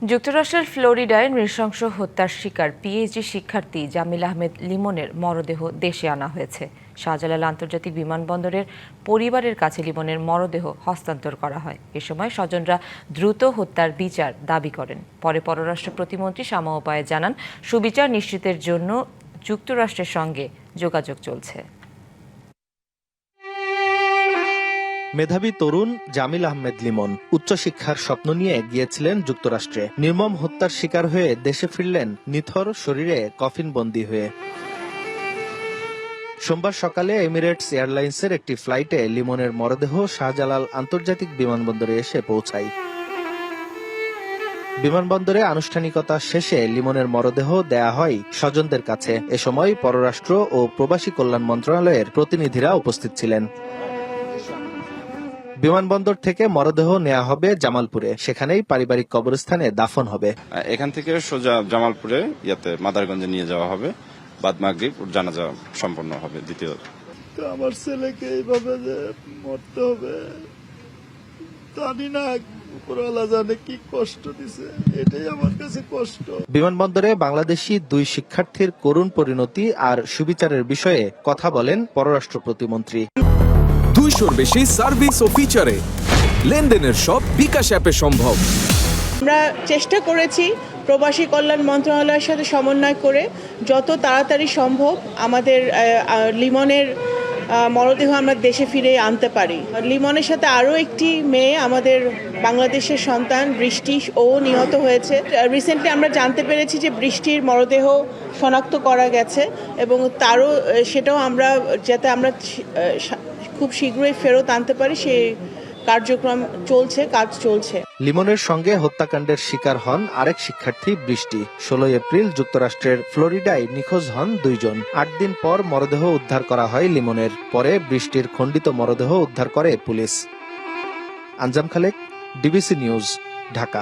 যুক্তরাষ্ট্রের ফ্লোরিডায় নৃশংস হত্যার শিকার পিএইচডি শিক্ষার্থী জামিল আহমেদ লিমনের মরদেহ দেশে আনা হয়েছে। শাহজালাল আন্তর্জাতিক বিমানবন্দরের পরিবারের কাছে লিমনের মরদেহ হস্তান্তর করা হয়। এ সময় স্বজনরা দ্রুত হত্যার বিচার দাবি করেন। পরে পররাষ্ট্র প্রতিমন্ত্রী শামা ওবায়েদ জানান, সুবিচার নিশ্চিতের জন্য যুক্তরাষ্ট্রের সঙ্গে যোগাযোগ চলছে। মেধাবী তরুণ জামিল আহমেদ লিমন উচ্চশিক্ষার স্বপ্ন নিয়ে গিয়েছিলেন যুক্তরাষ্ট্রে। নির্মম হত্যার শিকার হয়ে দেশে ফিরলেন নিথর শরীরে কফিনবন্দি হয়ে। সোমবার সকালে এমিরেটস এয়ারলাইন্সের একটি ফ্লাইটে লিমনের মরদেহ শাহজালাল আন্তর্জাতিক বিমানবন্দরে এসে পৌঁছায়। বিমানবন্দরে আনুষ্ঠানিকতা শেষে লিমনের মরদেহ দেয়া হয় স্বজনদের কাছে। এ সময় পররাষ্ট্র ও প্রবাসী কল্যাণ মন্ত্রণালয়ের প্রতিনিধিরা উপস্থিত ছিলেন। বিমানবন্দর থেকে মরদেহ নেওয়া হবে জামালপুরে, সেখানেই পারিবারিক কবরস্থানে দাফন হবে। এখান থেকে সোজা জামালপুরে মাদারগঞ্জে নিয়ে যাওয়া হবে। বাদ মাগরিব জানাজা সম্পন্ন হবে। দ্বিতীয় আমার ছেলেকে এইভাবে যে মরতে হবে জানি না, উপরওয়ালা জানে কি কষ্ট দিছে, এটাই আমার কাছে কষ্ট। বিমানবন্দরে বাংলাদেশি দুই শিক্ষার্থীর করুণ পরিণতি আর সুবিচারের বিষয়ে কথা বলেন পররাষ্ট্র প্রতিমন্ত্রী। 200-র বেশি সার্ভিস ও ফিচারে লেনদেনের সব বিকাশ অ্যাপে সম্ভব। আমরা চেষ্টা করেছি প্রবাসী কল্যাণ মন্ত্রণালয়ের সাথে সমন্বয় করে যত তাড়াতাড়ি সম্ভব আমাদের লিমনের মরদেহ আমরা দেশে ফিরে আনতে পারি। লিমনের সাথে আরও একটি মেয়ে আমাদের বাংলাদেশের সন্তান বৃষ্টি, ও নিহত হয়েছে। রিসেন্টলি আমরা জানতে পেরেছি যে বৃষ্টির মরদেহ শনাক্ত করা গেছে এবং সেটাও আমরা যাতে আমরা খুব শীঘ্রই ফেরত আনতে পারি সেই কার্যক্রম চলছে, কাজ চলছে। লিমনের সঙ্গে হত্যাকাণ্ডের শিকার হন আরেক শিক্ষার্থী বৃষ্টি। 16 এপ্রিল যুক্তরাষ্ট্রের ফ্লোরিডায় নিখোঁজ হন 2 জন। 8 দিন পর মরদেহ উদ্ধার করা হয় লিমনের। পরে বৃষ্টির খণ্ডিত মরদেহ উদ্ধার করে পুলিশ। আঞ্জাম খালেক, ডিবিসি নিউজ, ঢাকা।